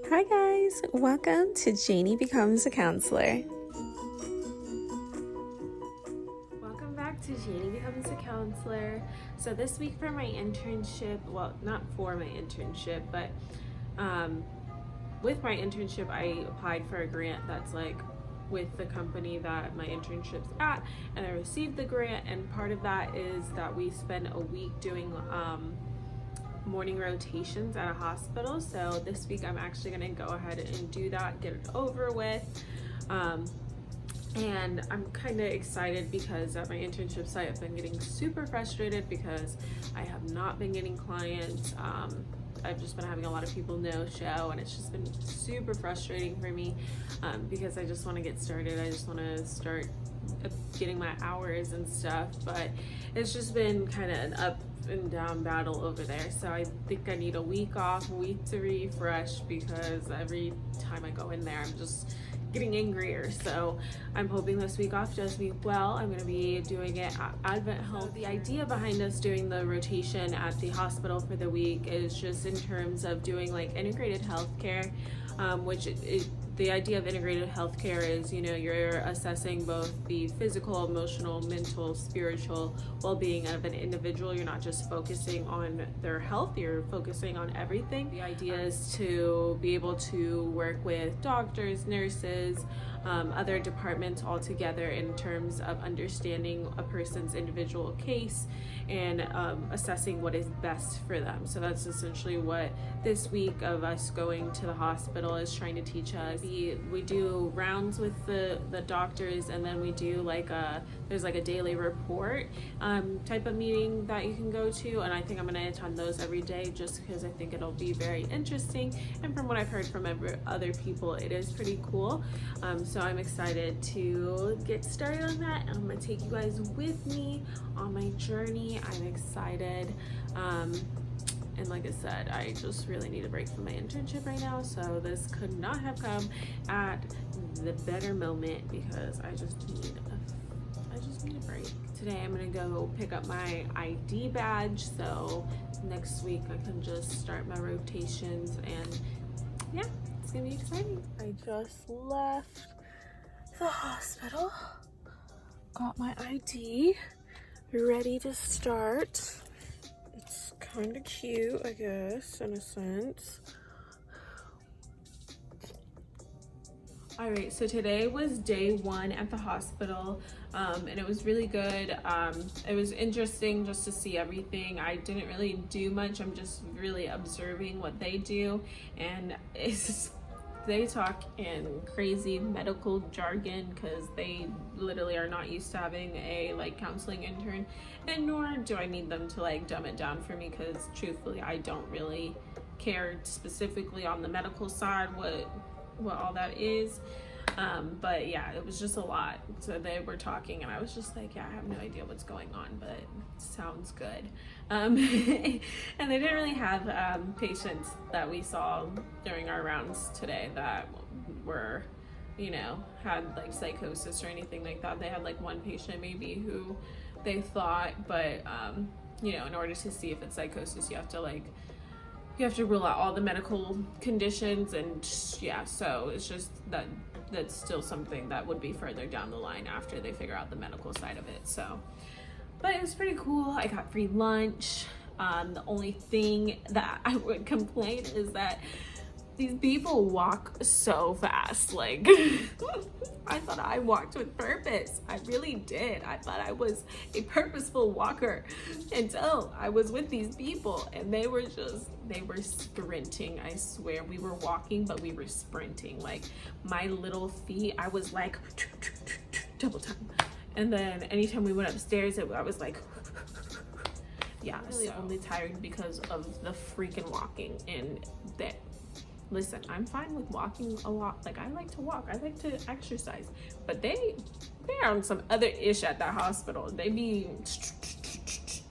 Hi guys, welcome to Janie Becomes a Counselor. Welcome back to Janie Becomes a Counselor. So this week for my internship, well, not for my internship, but with my internship, I applied for a grant that's like with the company that my internship's at, and I received the grant, and part of that is that we spend a week doing morning rotations at a hospital. So this week I'm actually going to go ahead and do that, get it over with. And I'm kind of excited because at my internship site I've been getting super frustrated because I have not been getting clients. I've just been having a lot of people no show, and it's just been super frustrating for me because I just want to get started. I just want to start getting my hours and stuff, but it's just been kind of an up and down battle over there. So I think I need a week off, a week to refresh, because every time I go in there I'm just getting angrier. So I'm hoping this week off does me well. I'm going to be doing it at Advent Health. So the idea behind us doing the rotation at the hospital for the week is just in terms of doing like integrated healthcare, which the idea of integrated healthcare is, you know, you're assessing both the physical, emotional, mental, spiritual well-being of an individual. You're not just focusing on their health, you're focusing on everything. The idea is to be able to work with doctors, nurses, other departments all together in terms of understanding a person's individual case and assessing what is best for them. So that's essentially what this week of us going to the hospital is trying to teach us. We do rounds with the doctors, and then we do there's like a daily report type of meeting that you can go to, and I think I'm going to attend those every day just because I think it'll be very interesting, and from what I've heard from other people, it is pretty cool. So I'm excited to get started on that, and I'm going to take you guys with me on my journey. I'm excited. And like I said, I just really need a break from my internship right now, so this could not have come at the better moment because I just need a break. Today I'm gonna go pick up my ID badge, so next week I can just start my rotations, and yeah, it's gonna be exciting. I just left the hospital, got my ID, ready to start. It's kind of cute, I guess, in a sense. All right, so today was day one at the hospital, and it was really good. It was interesting just to see everything. I didn't really do much. I'm just really observing what they do, and they talk in crazy medical jargon because they literally are not used to having a counseling intern, and nor do I need them to dumb it down for me, because truthfully I don't really care specifically on the medical side what all that is. But yeah, it was just a lot. So they were talking and I was just like, yeah, I have no idea what's going on, but it sounds good. And they didn't really have patients that we saw during our rounds today that were, had psychosis or anything like that. They had one patient maybe who they thought, but in order to see if it's psychosis, you have to rule out all the medical conditions, and yeah, so it's just that's still something that would be further down the line after they figure out the medical side of it. So, but it was pretty cool. I got free lunch. The only thing that I would complain is that these people walk so fast. I thought I walked with purpose. I really did. I thought I was a purposeful walker until I was with these people, and they were sprinting. I swear, we were walking, but we were sprinting. My little feet, I was double time. And then anytime we went upstairs, I was yeah, really only tired because of the freaking walking. And that, listen, I'm fine with walking a lot. I like to walk, I like to exercise, but they're on some other ish at that hospital. They be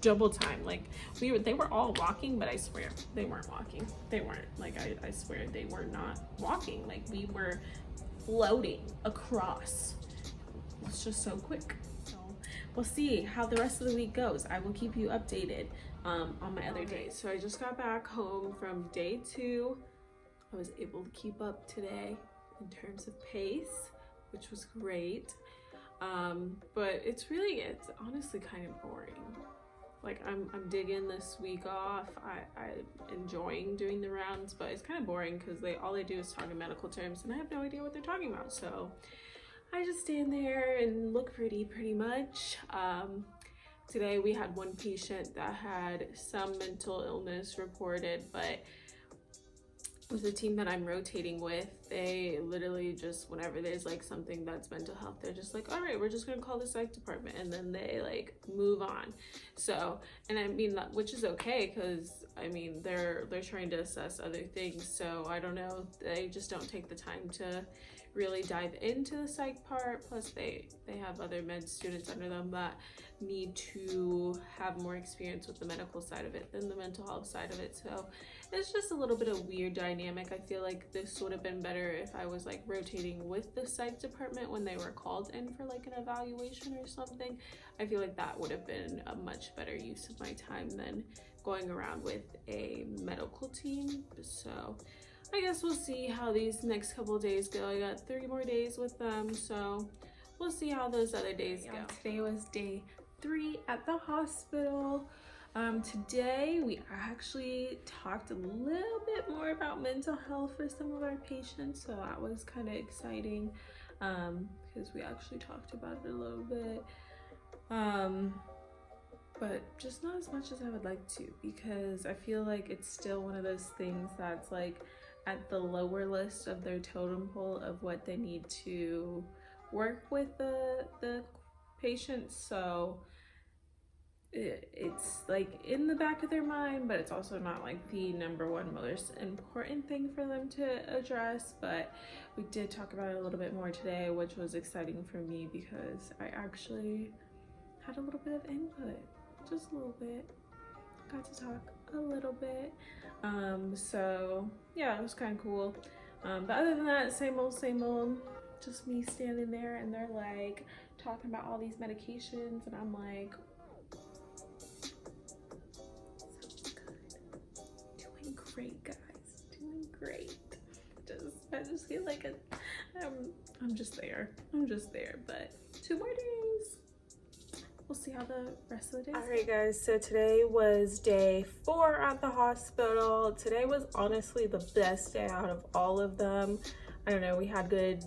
double time. They were all walking, but I swear they weren't walking. They weren't. I swear they were not walking. We were floating across. It's just so quick. So we'll see how the rest of the week goes. I will keep you updated on my other days. So I just got back home from day 2 I was able to keep up today in terms of pace, which was great. But it's honestly kind of boring. Like I'm digging this week off. I'm enjoying doing the rounds, but it's kind of boring because all they do is talk in medical terms and I have no idea what they're talking about. So I just stand there and look pretty much. Today we had one patient that had some mental illness reported, but with the team that I'm rotating with, they literally just, whenever there's like something that's mental health, they're just like, all right, we're just gonna call the psych department, and then they like move on. So, and I mean, which is okay, because I mean, they're trying to assess other things. So I don't know, they just don't take the time to really dive into the psych part. Plus they have other med students under them that need to have more experience with the medical side of it than the mental health side of it. So it's just a little bit of weird dynamic. I feel like this would have been better if I was like rotating with the psych department when they were called in for like an evaluation or something. I feel like that would have been a much better use of my time than going around with a medical team. So I guess we'll see how these next couple of days go. I got 3 more days with them, so we'll see how those other days go. Today was day 3 at the hospital. Today we actually talked a little bit more about mental health for some of our patients, so that was kind of exciting because we actually talked about it a little bit. But just not as much as I would like to, because I feel like it's still one of those things that's like at the lower list of their totem pole of what they need to work with the patients. So it's like in the back of their mind, but it's also not like the number one most important thing for them to address. But we did talk about it a little bit more today, which was exciting for me because I actually had a little bit of input, just a little bit. Got to talk a little bit. So yeah, it was kind of cool. But other than that, same old, just me standing there, and they're like talking about all these medications, and I'm like, sounds good. Doing great, guys, doing great. I just feel like I'm just there, but 2 more days. We'll see how the rest of the day goes. All right, guys, so today was day 4 at the hospital. Today was honestly the best day out of all of them. I don't know, we had good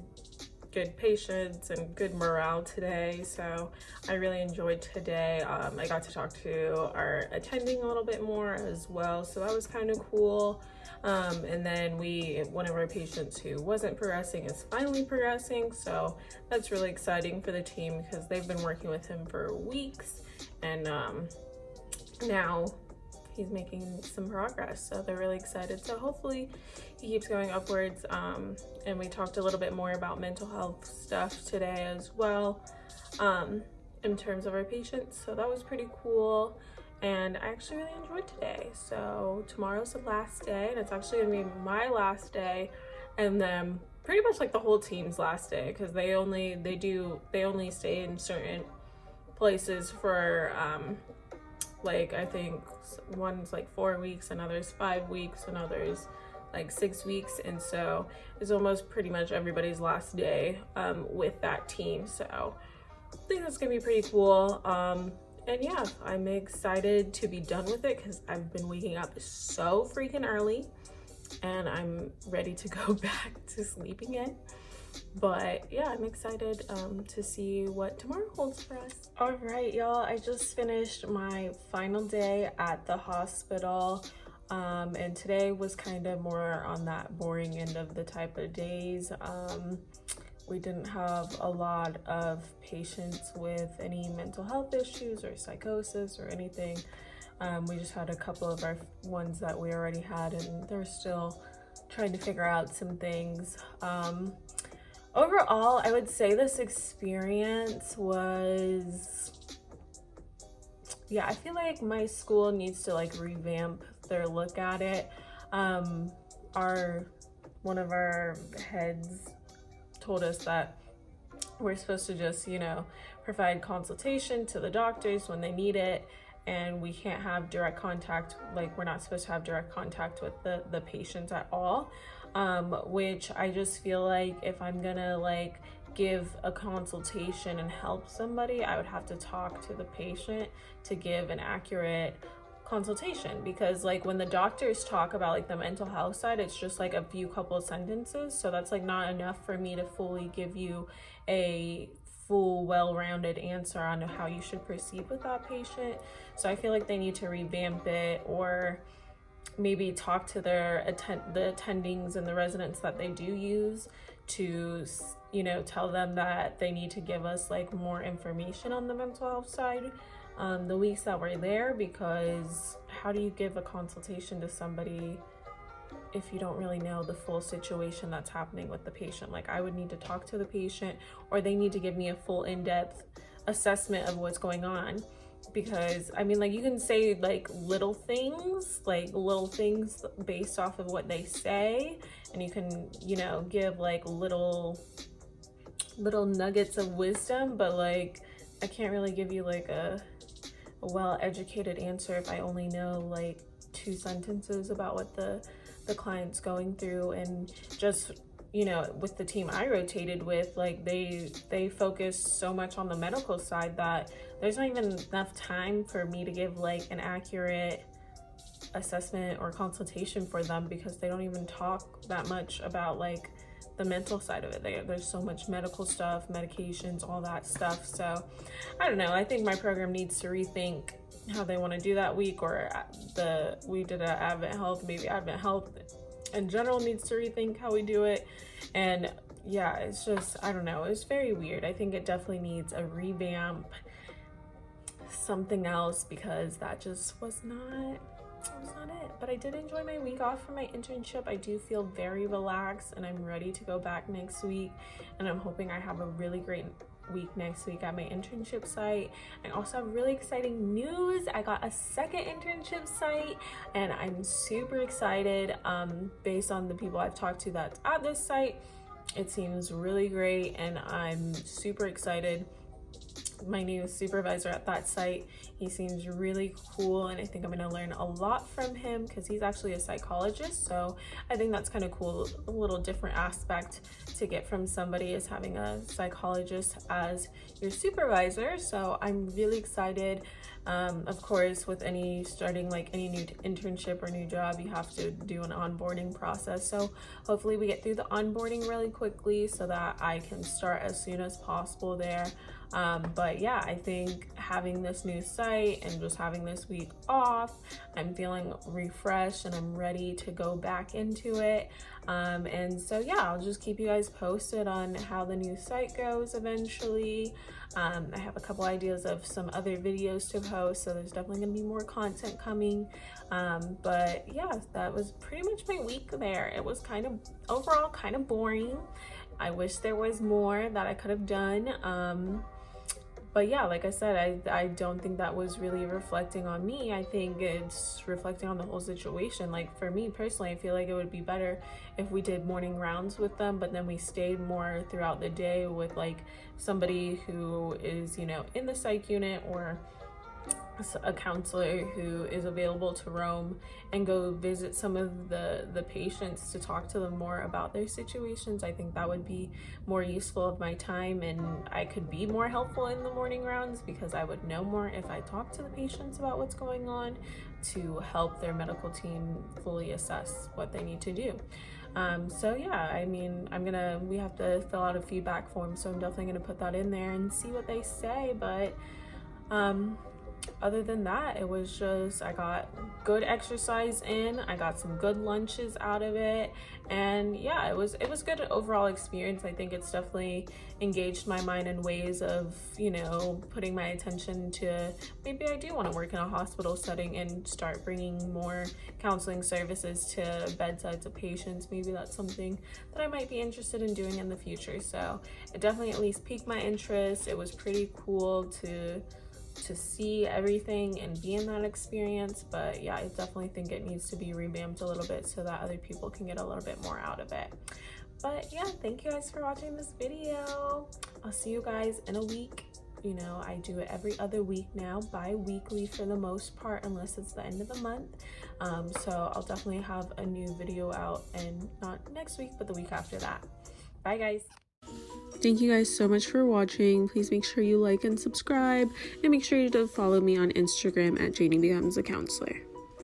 patients and good morale today, so I really enjoyed today. I got to talk to our attending a little bit more as well, so that was kind of cool. And then one of our patients who wasn't progressing is finally progressing, so that's really exciting for the team because they've been working with him for weeks, and now he's making some progress, so they're really excited. So hopefully he keeps going upwards. And we talked a little bit more about mental health stuff today as well, in terms of our patients, so that was pretty cool. And I actually really enjoyed today. So tomorrow's the last day, and it's actually gonna be my last day, and then pretty much like the whole team's last day, because they only stay in certain places for like, I think one's like 4 weeks, another's 5 weeks, and others like 6 weeks, and so it's almost pretty much everybody's last day with that team. So I think that's gonna be pretty cool. And yeah, I'm excited to be done with it because I've been waking up so freaking early, and I'm ready to go back to sleeping in. But yeah, I'm excited to see what tomorrow holds for us. All right, y'all, I just finished my final day at the hospital, and today was kind of more on that boring end of the type of days. We didn't have a lot of patients with any mental health issues or psychosis or anything. We just had a couple of our ones that we already had, and they're still trying to figure out some things. Overall, I would say this experience was, yeah, I feel like my school needs to like revamp their look at it. One of our heads told us that we're supposed to just, provide consultation to the doctors when they need it, and we can't have direct contact, like we're not supposed to have direct contact with the patient at all, which I just feel like if I'm gonna like give a consultation and help somebody, I would have to talk to the patient to give an accurate consultation, because like when the doctors talk about like the mental health side, it's just like a few couple of sentences, so that's like not enough for me to fully give you a full well-rounded answer on how you should proceed with that patient. So I feel like they need to revamp it, or maybe talk to the attendings and the residents that they do use to, you know, tell them that they need to give us like more information on the mental health side the weeks that we're there, because how do you give a consultation to somebody if you don't really know the full situation that's happening with the patient? Like I would need to talk to the patient, or they need to give me a full in-depth assessment of what's going on. Because I mean, like you can say like little things based off of what they say, and you can, you know, give like little nuggets of wisdom, but like I can't really give you like a well-educated answer if I only know like 2 sentences about what the client's going through. And just, you know, with the team I rotated with, like they focus so much on the medical side that there's not even enough time for me to give like an accurate assessment or consultation for them, because they don't even talk that much about like the mental side of it. There's so much medical stuff, medications, all that stuff. So I don't know, I think my program needs to rethink how they want to do that week, or we did an Advent Health, maybe Advent Health in general needs to rethink how we do it. And yeah, it's just, I don't know, it's very weird. I think it definitely needs a revamp, something else, because that just was not it. But I did enjoy my week off from my internship. I do feel very relaxed, and I'm ready to go back next week, and I'm hoping I have a really great week next week at my internship site. I also have really exciting news. I got a second internship site, and I'm super excited. Based on the people I've talked to that's at this site, it seems really great, and I'm super excited. My new supervisor at that site, he seems really cool, and I think I'm going to learn a lot from him, because he's actually a psychologist. So I think that's kind of cool, a little different aspect to get from somebody, is having a psychologist as your supervisor. So I'm really excited. Of course, with starting like any new internship or new job, you have to do an onboarding process. So hopefully we get through the onboarding really quickly so that I can start as soon as possible there. But yeah, I think having this new site and just having this week off, I'm feeling refreshed and I'm ready to go back into it. And so yeah, I'll just keep you guys posted on how the new site goes eventually. I have a couple ideas of some other videos to post, so there's definitely gonna be more content coming. But yeah, that was pretty much my week there. It was overall kind of boring. I wish there was more that I could have done. But yeah, like I said, I don't think that was really reflecting on me. I think it's reflecting on the whole situation. Like for me personally, I feel like it would be better if we did morning rounds with them, but then we stayed more throughout the day with like somebody who is, you know, in the psych unit, or a counselor who is available to roam and go visit some of the patients to talk to them more about their situations. I think that would be more useful of my time, and I could be more helpful in the morning rounds because I would know more if I talk to the patients about what's going on to help their medical team fully assess what they need to do. So yeah, I mean, we have to fill out a feedback form, so I'm definitely gonna put that in there and see what they say. But other than that, it was just, I got good exercise in, I got some good lunches out of it, and yeah, it was good overall experience. I think it's definitely engaged my mind in ways of, you know, putting my attention to maybe I do want to work in a hospital setting and start bringing more counseling services to bedsides of patients. Maybe that's something that I might be interested in doing in the future. So it definitely at least piqued my interest. It was pretty cool to see everything and be in that experience. But yeah, I definitely think it needs to be revamped a little bit so that other people can get a little bit more out of it. But yeah, thank you guys for watching this video. I'll see you guys in a week. You know, I do it every other week now, bi-weekly for the most part, unless it's the end of the month. So I'll definitely have a new video out, and not next week, but the week after that. Bye guys. Thank you guys so much for watching. Please make sure you like and subscribe, and make sure you to follow me on Instagram at Janie Becomes a Counselor.